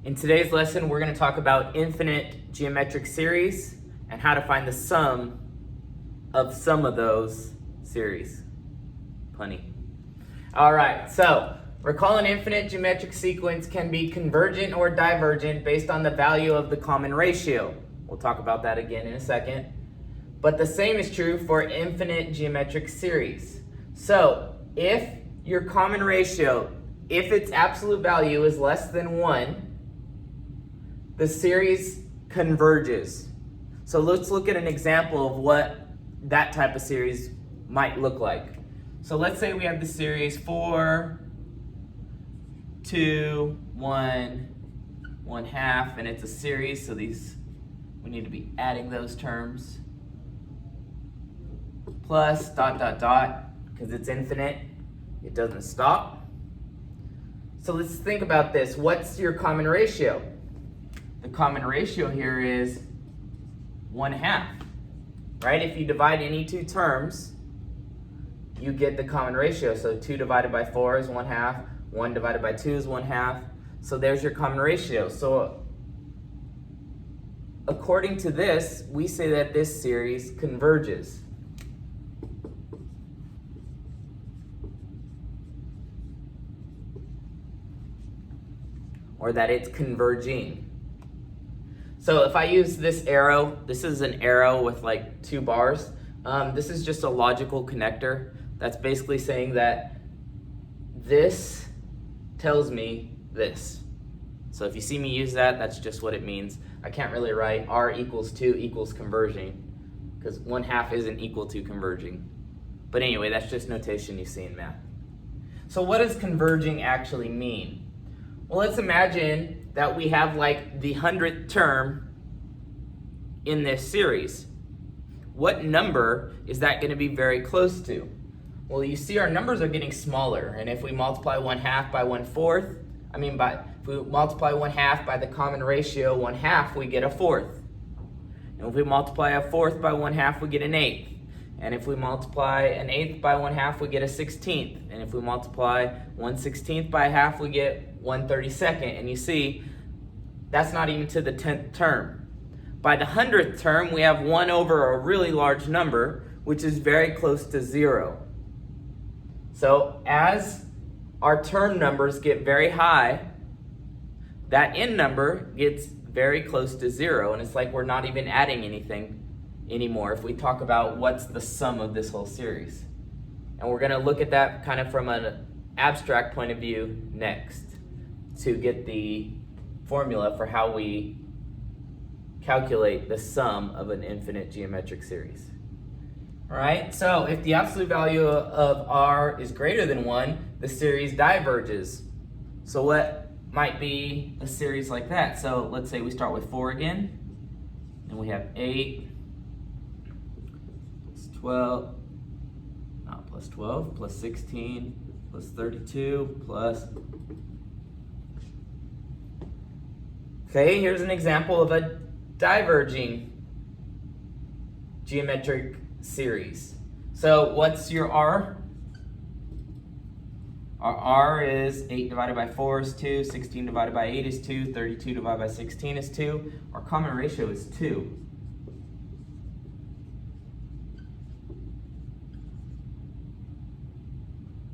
In today's lesson, we're going to talk about infinite geometric series and how to find the sum of some of those series. Plenty. All right, so recall an infinite geometric sequence can be convergent or divergent based on the value of the common ratio. We'll talk about that again in a second. But the same is true for infinite geometric series. So if your common ratio, if its absolute value is less than 1, the series converges. So let's look at an example of what that type of series might look like. So let's say we have the series 4, 2, 1, 1/2, and it's a series, so we need to be adding those terms. Plus dot dot dot, because it's infinite, it doesn't stop. So let's think about this. What's your common ratio? The common ratio here is 1/2, right? If you divide any two terms, you get the common ratio. So 2 divided by 4 is 1/2, 1 divided by 2 is 1/2. So there's your common ratio. So according to this, we say that this series converges. Or that it's converging. So if I use this arrow, this is an arrow with like 2 bars. This is just a logical connector. That's basically saying that this tells me this. So if you see me use that, that's just what it means. I can't really write r equals 2 equals converging, because 1/2 isn't equal to converging. But anyway, that's just notation you see in math. So what does converging actually mean? Well, let's imagine that we have like the 100th term in this series. What number is that going to be very close to? Well, you see our numbers are getting smaller, and if we multiply 1/2 by 1/4, if we multiply 1/2 by the common ratio 1/2, we get a 1/4. And if we multiply a 1/4 by 1/2, we get an 1/8. And if we multiply an 1/8 by 1/2, we get a 1/16. And if we multiply 1/16 by 1/2, we get 1/32. And you see, that's not even to the 10th term. By the 100th term, we have 1 over a really large number, which is very close to 0. So as our term numbers get very high, that end number gets very close to 0. And it's like we're not even adding anything anymore if we talk about what's the sum of this whole series. And we're going to look at that kind of from an abstract point of view next to get the formula for how we calculate the sum of an infinite geometric series. All right, so if the absolute value of r is greater than 1, the series diverges. So what might be a series like that? So let's say we start with 4 again, and we have 8 plus 12 plus 16 plus 32 plus. Okay, here's an example of a diverging geometric series. So what's your r? Our r is 8 divided by 4 is 2, 16 divided by 8 is 2, 32 divided by 16 is 2. Our common ratio is 2.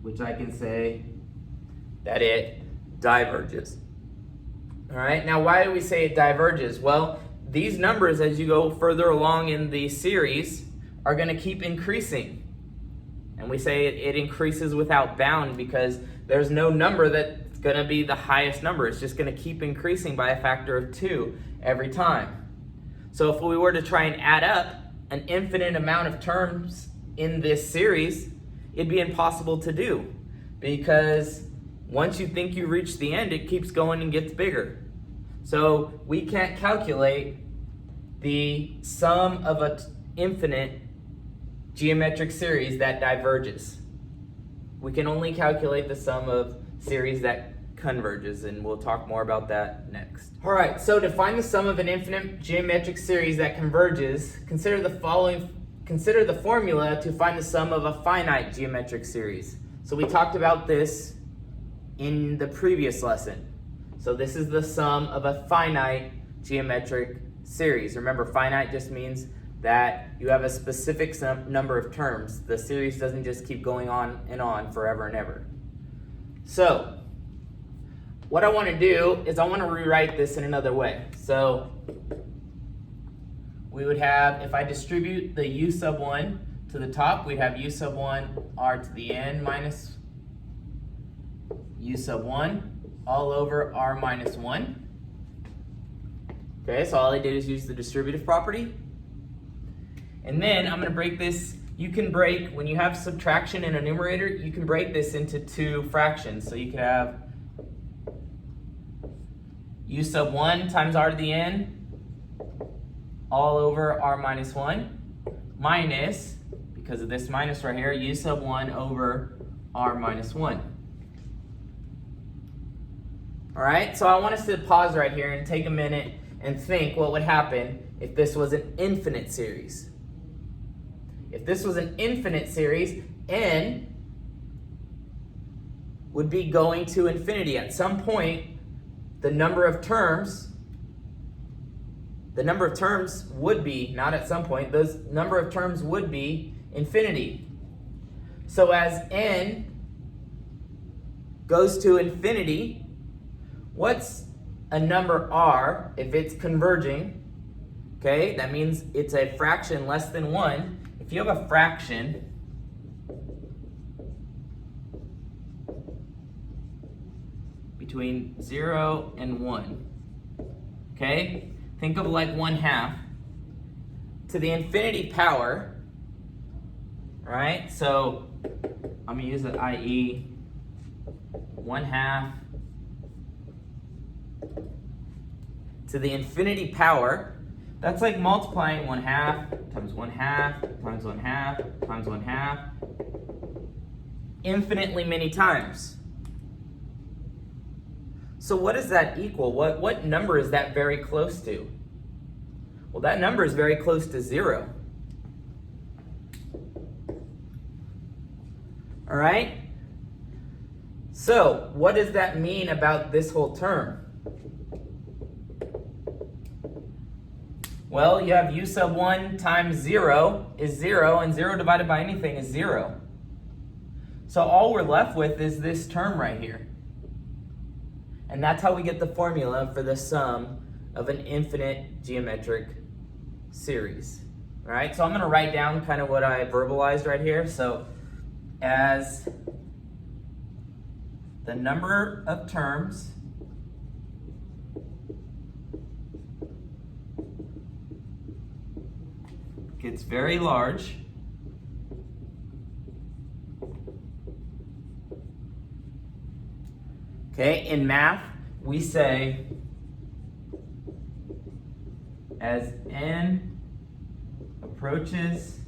Which I can say that it diverges. All right, now why do we say it diverges? Well, these numbers, as you go further along in the series, are going to keep increasing. And we say it increases without bound because there's no number that's going to be the highest number. It's just going to keep increasing by a factor of 2 every time. So if we were to try and add up an infinite amount of terms in this series, it'd be impossible to do, because once you think you reach the end, it keeps going and gets bigger. So we can't calculate the sum of an infinite geometric series that diverges. We can only calculate the sum of series that converges, and we'll talk more about that next. All right, so to find the sum of an infinite geometric series that converges, consider the formula to find the sum of a finite geometric series. So we talked about this in the previous lesson. So this is the sum of a finite geometric series. Remember, finite just means that you have a specific number of terms. The series doesn't just keep going on forever and ever. So what I want to do is I want to rewrite this in another way. So we would have, if I distribute the u sub 1 to the top, we'd have u sub 1 r to the n minus u sub 1 all over r minus 1. Okay, so all I did is use the distributive property. And then I'm going to break this. You can break, when you have subtraction in a numerator, you can break this into two fractions. So you could have u sub 1 times r to the n all over r minus 1 minus, because of this minus right here, u sub 1 over r minus 1. All right, so I want us to pause right here and take a minute and think what would happen if this was an infinite series. If this was an infinite series, n would be going to infinity. At some point, the number of terms would be, not at some point, those number of terms would be infinity. So as n goes to infinity, what's a number r if it's converging? Okay, that means it's a fraction less than 1. If you have a fraction between 0 and 1, okay, think of like 1/2 to the infinity power, right? So I'm gonna use it, i.e. 1/2 to the infinity power. That's like multiplying 1/2 times 1/2 times 1/2 times 1/2 infinitely many times. So what does that equal? What number is that very close to? Well, that number is very close to 0. All right? So what does that mean about this whole term? Well, you have u sub 1 times 0 is 0, and 0 divided by anything is 0. So all we're left with is this term right here. And that's how we get the formula for the sum of an infinite geometric series. All right, so I'm going to write down kind of what I verbalized right here. So as the number of terms gets very large, okay, in math we say as n approaches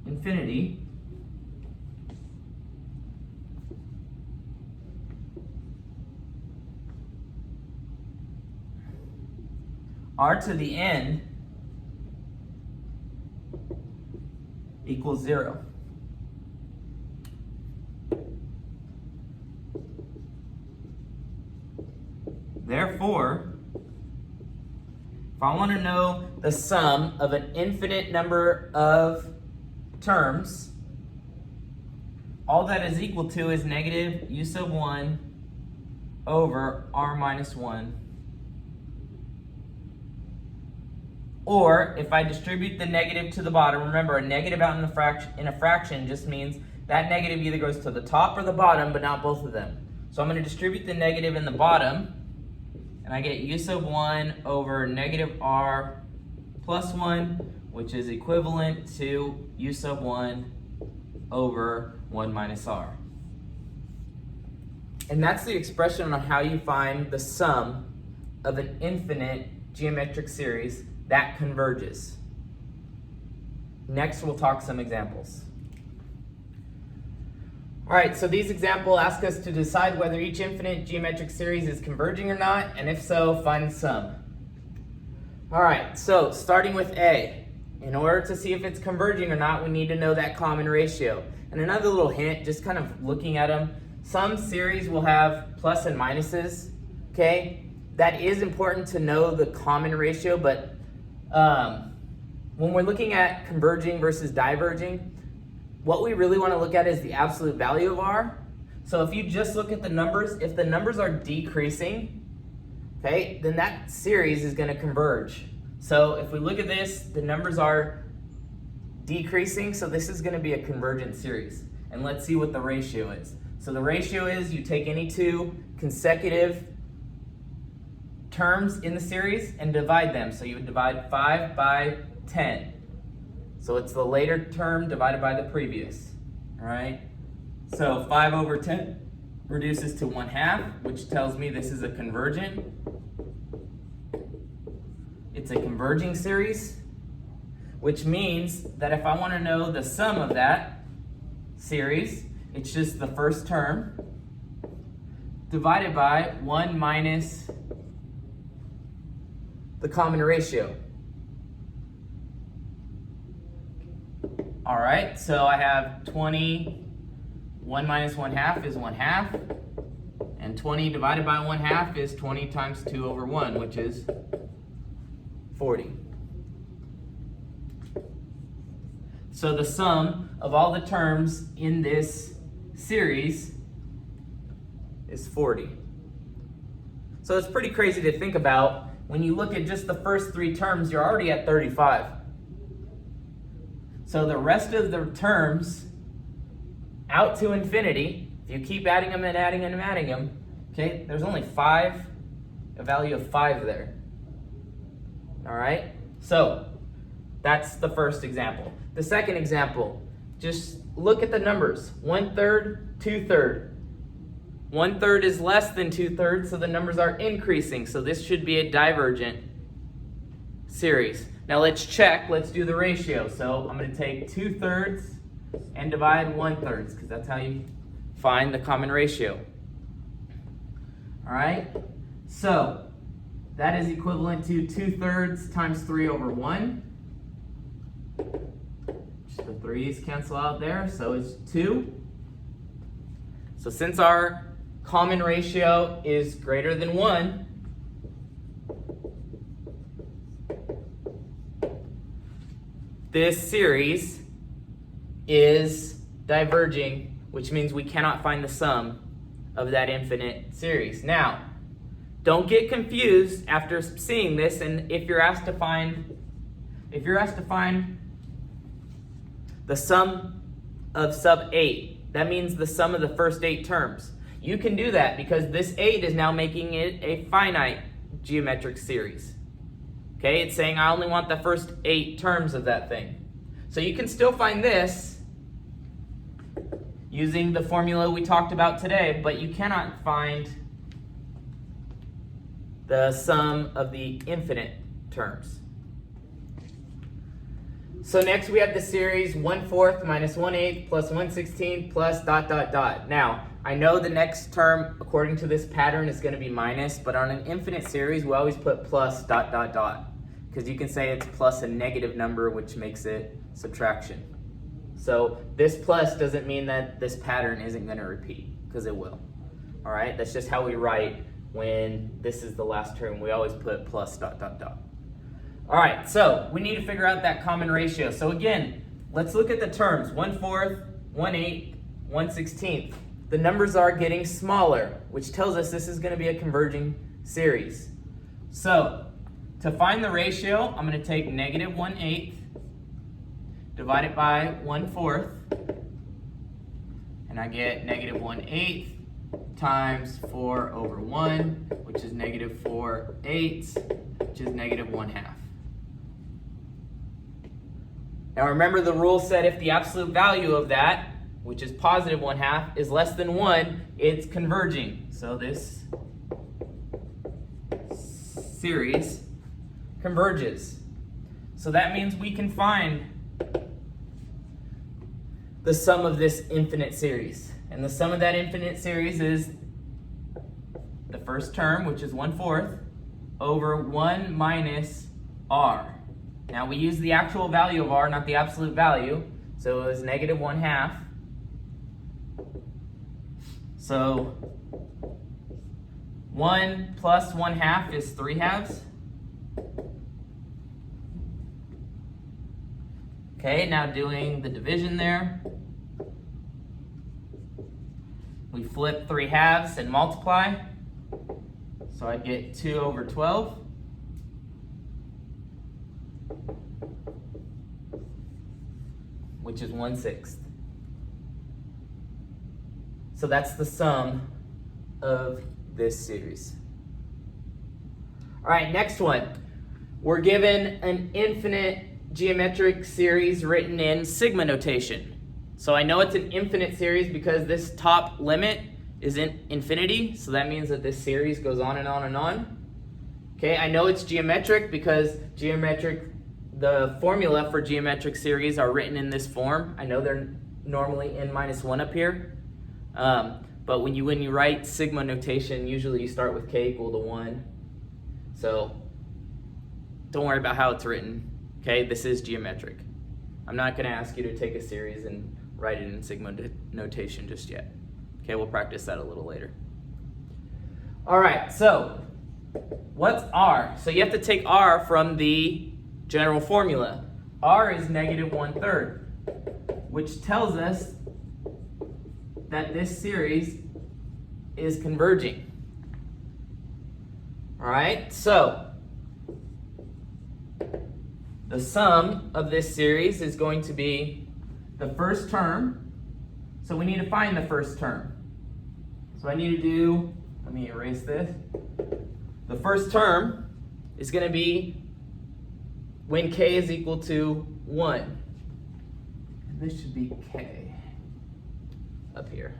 infinity, r to the n equals 0. Therefore, if I want to know the sum of an infinite number of terms, all that is equal to is negative u sub 1 over r minus 1. Or if I distribute the negative to the bottom, remember a negative out in a fraction just means that negative either goes to the top or the bottom, but not both of them. So I'm going to distribute the negative in the bottom, and I get u sub 1 over negative r plus 1, which is equivalent to u sub 1 over 1 minus r. And that's the expression on how you find the sum of an infinite geometric series that converges. Next, we'll talk some examples. All right, so these examples ask us to decide whether each infinite geometric series is converging or not, and if so, find the sum. All right, so starting with A. In order to see if it's converging or not, we need to know that common ratio. And another little hint, just kind of looking at them, some series will have plus and minuses, okay? That is important to know the common ratio, but when we're looking at converging versus diverging, what we really want to look at is the absolute value of R. So if you just look at the numbers, if the numbers are decreasing, okay, then that series is going to converge. So if we look at this, the numbers are decreasing, so this is going to be a convergent series. And let's see what the ratio is. So the ratio is you take any two consecutive terms in the series and divide them. So you would divide 5 by 10. So it's the later term divided by the previous. All right? So 5 over 10 reduces to 1/2, which tells me this is a convergent. It's a converging series, which means that if I want to know the sum of that series, it's just the first term divided by 1 minus the common ratio. All right, so I have 20, 1 minus 1/2 is 1/2, and 20 divided by 1/2 is 20 times 2 over 1, which is 40. So the sum of all the terms in this series is 40. So it's pretty crazy to think about. When you look at just the first 3 terms, you're already at 35. So the rest of the terms out to infinity, if you keep adding them and adding them and adding them, okay, there's only a value of 5 there. All right, so that's the first example. The second example, just look at the numbers. 1/3, 2/3. 1/3 is less than 2/3, so the numbers are increasing. So this should be a divergent series. Now let's check, let's do the ratio. So I'm going to take 2/3 and divide 1/3, because that's how you find the common ratio. All right, so that is equivalent to 2/3 times 3 over 1. The 3's cancel out there, so it's 2. So since our common ratio is greater than 1, this series is diverging, which means we cannot find the sum of that infinite series. Now, don't get confused after seeing this, and if you're asked to find the sum of sub 8, that means the sum of the first 8 terms. You can do that because this 8 is now making it a finite geometric series. Okay, it's saying I only want the first 8 terms of that thing. So you can still find this using the formula we talked about today, but you cannot find the sum of the infinite terms. So next we have the series 1/4 minus 1/8 plus 1/16 plus ... Now, I know the next term, according to this pattern, is going to be minus, but on an infinite series, we always put plus ... because you can say it's plus a negative number, which makes it subtraction. So this plus doesn't mean that this pattern isn't going to repeat, because it will. All right, that's just how we write when this is the last term. We always put plus ... All right, so we need to figure out that common ratio. So again, let's look at the terms. 1/4, 1/8, 1/16. The numbers are getting smaller, which tells us this is going to be a converging series. So to find the ratio, I'm going to take negative 1/8, divide it by 1/4, and I get negative 1/8 times 4 over 1, which is negative 4/8, which is negative 1/2. Now remember, the rule said if the absolute value of that, which is positive 1/2, is less than 1, it's converging. So this series converges. So that means we can find the sum of this infinite series. And the sum of that infinite series is the first term, which is 1/4, over 1 minus r. Now we use the actual value of r, not the absolute value. So it was negative 1/2. So 1 plus 1/2 is 3/2. Okay, now doing the division there. We flip 3/2 and multiply. So I get 2/12. Which is 1/6. So that's the sum of this series. All right, next one. We're given an infinite geometric series written in sigma notation. So I know it's an infinite series because this top limit is in infinity, so that means that this series goes on and on and on. Okay, I know it's geometric because the formula for geometric series are written in this form. I know they're normally n-1 up here, but when you write sigma notation, usually you start with k equal to 1. So don't worry about how it's written. Okay, this is geometric. I'm not going to ask you to take a series and write it in sigma notation just yet. Okay, we'll practice that a little later. All right, so what's r? So you have to take r from the general formula. R is -1/3, which tells us that this series is converging. All right, so the sum of this series is going to be the first term. So we need to find the first term. So I need to do, let me erase this. The first term is going to be when k is equal to 1. And this should be k up here.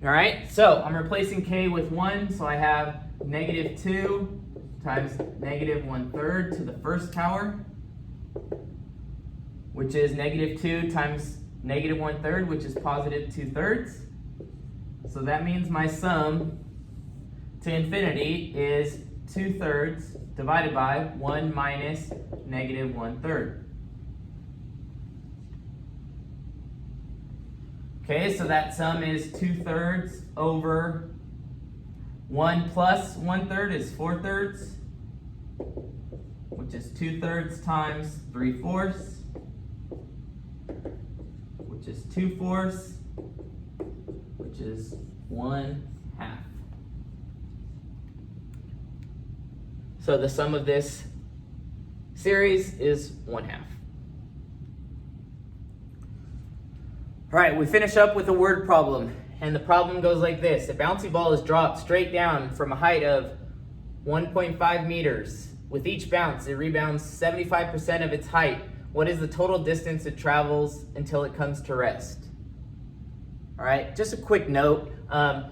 All right, so I'm replacing k with 1, so I have -2 times -1/3 to the first power, which is -2 times -1/3, which is +2/3. So that means my sum to infinity is 2/3 divided by 1 minus -1/3. Okay, so that sum is 2/3 over 1 plus 1/3 is 4/3, which is 2/3 times 3/4, which is 2/4, which is 1/2. So the sum of this series is 1/2. All right, we finish up with a word problem. And the problem goes like this. A bouncy ball is dropped straight down from a height of 1.5 meters. With each bounce, it rebounds 75% of its height. What is the total distance it travels until it comes to rest? All right, just a quick note.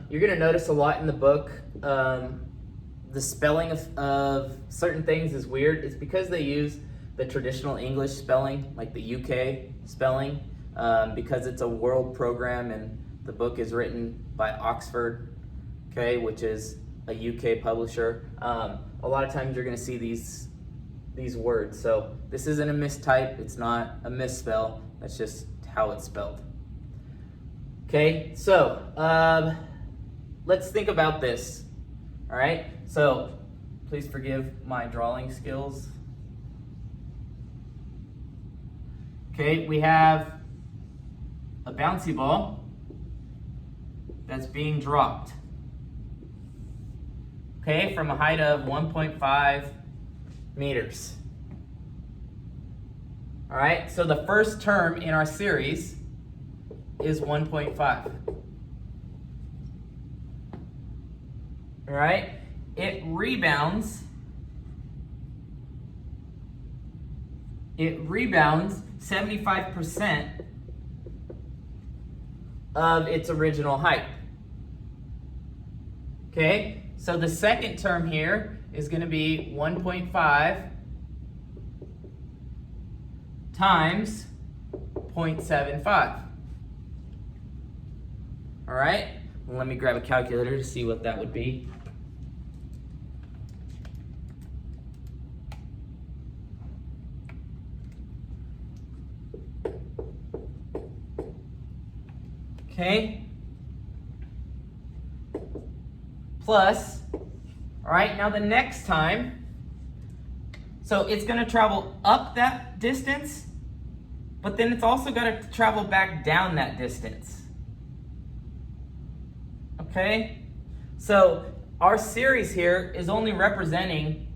You're going to notice a lot in the book. The spelling of certain things is weird. It's because they use the traditional English spelling, like the UK spelling, because it's a world program and the book is written by Oxford, okay, which is a UK publisher. A lot of times you're going to see these words. So this isn't a mistype. It's not a misspell. That's just how it's spelled. Okay, so let's think about this. All right, so please forgive my drawing skills. Okay, we have a bouncy ball that's being dropped, okay, from a height of 1.5 meters. All right, so the first term in our series is 1.5. All right, it rebounds 75% of its original height. Okay, so the second term here is going to be 1.5 times 0.75. All right, well, let me grab a calculator to see what that would be. okay? Plus, all right, now the next time, so it's gonna travel up that distance, but then it's also gotta travel back down that distance. Okay? So our series here is only representing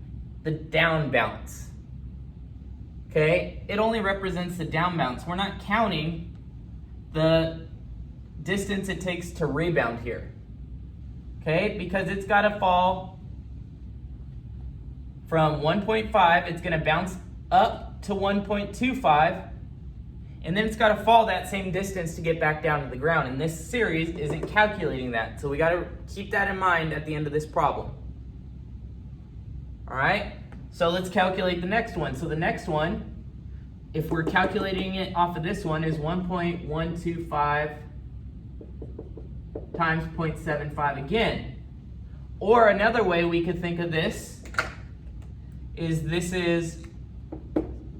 the down bounce. Okay? It only represents the down bounce. We're not counting the distance it takes to rebound here. Okay? Because it's got to fall from 1.5, it's going to bounce up to 1.25, and then it's got to fall that same distance to get back down to the ground. And this series isn't calculating that. So we got to keep that in mind at the end of this problem. All right? So let's calculate the next one. So the next one, if we're calculating it off of this one, is 1.125 times 0.75 again. Or another way we could think of this is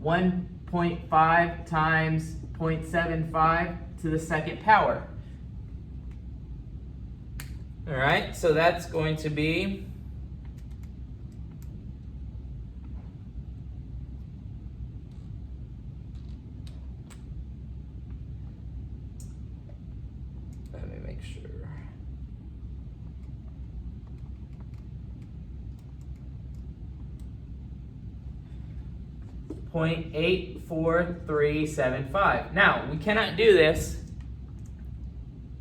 1.5 times 0.75 to the second power. All right, so that's going to be make sure. 0.84375. Now, we cannot do this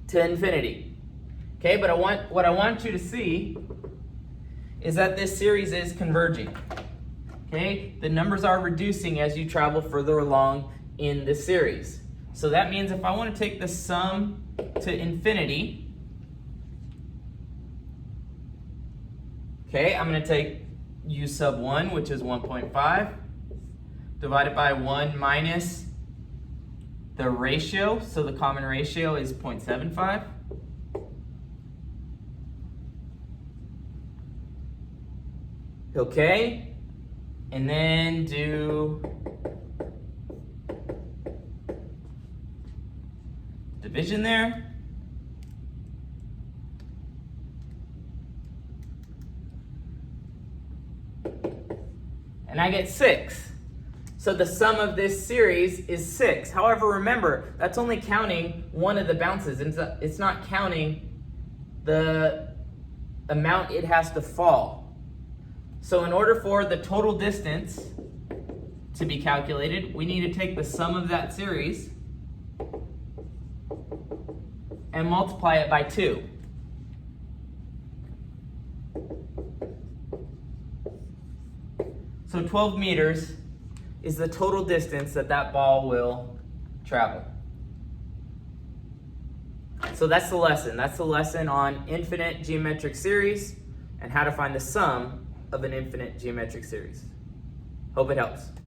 to infinity. Okay, but what I want you to see is that this series is converging. Okay, the numbers are reducing as you travel further along in the series. So that means if I want to take the sum to infinity, okay, I'm going to take u sub 1, which is 1.5, divided by 1 minus the ratio, so the common ratio is 0.75. Okay, and then do division there. And I get 6. So the sum of this series is 6. However, remember, that's only counting one of the bounces. It's not counting the amount it has to fall. So in order for the total distance to be calculated, we need to take the sum of that series and multiply it by 2. So 12 meters is the total distance that ball will travel. So that's the lesson. That's the lesson on infinite geometric series and how to find the sum of an infinite geometric series. Hope it helps.